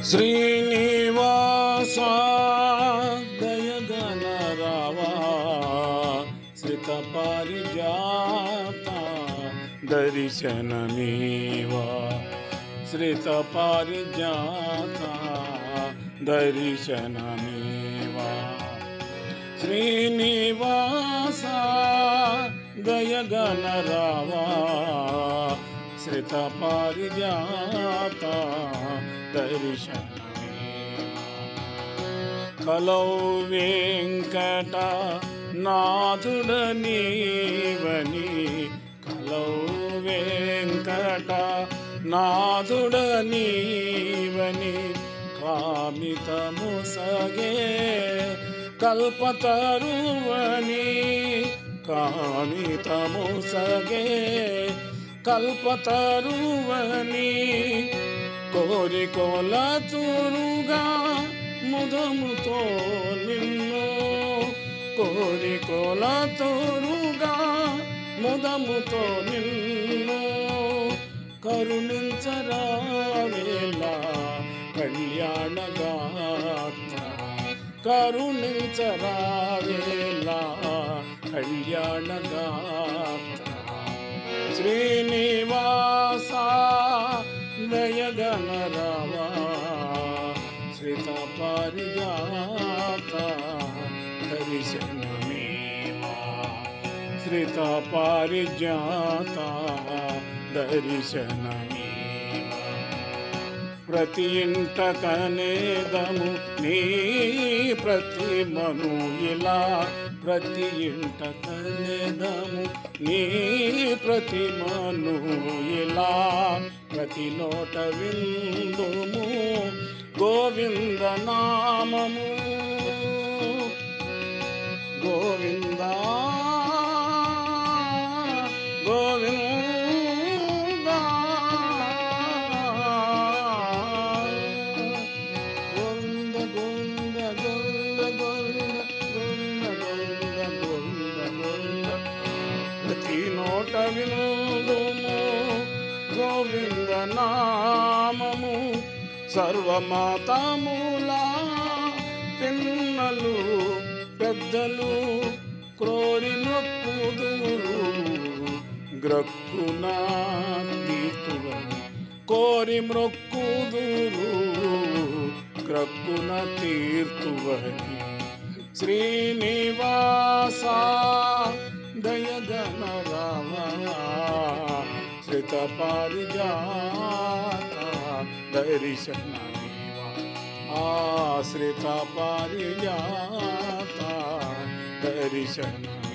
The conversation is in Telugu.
శ్రీనివాస దయగనరావా శ్రిత పారిజాత దర్శనమీవా శ్రిత పారిజాత దర్శనమీవా శ్రీనివాస దయగనరావా శ్రిత పారిజాత దర్శనమీవా కలౌ వెంకట నాథుడ నీవని కలౌ వెంకట నాథుడ నీవని కామితము సగే కల్పతరువని కామితము సగే కల్పతరువని కోరికోల తురుగా ముదముతో నిన్ను కోరికోల తురుగా ముదముతో నిన్ను కరుణించరావేలా కళ్యాణగాత్ర కరుణించరావేలా కళ్యాణగాత్ర శ్రీనివాస దయగనరావా శ్రిత పారిజాత దర్శనమీవా శ్రిత పారిజాత దర్శనమీవా ప్రతి ఇంట కనేదము నీ ప్రతిమను ఇలా ప్రతి ఇంట కనేదము నీ ప్రతిమను ఇలా ప్రతి నోట విందుము గోవింద నామము గోవింద గోవింద గోవింద గోవింద గోవింద గోవింద గోవింద గోవింద గోవింద ప్రతి నోట వినుదుము గోవింద నామము సర్వమాతములా పిన్నలు పెద్దలు క్రోరి నొక్కుదురు గ్రక్కున తీర్తువని కోరి మ్రొక్కుదురు గ్రక్కున తీర్తువని శ్రీనివాస దయగనరావా శ్రిత పారిజాత దర్శనమీవా ఆశ్రిత పారిజాత దర్శనమీవా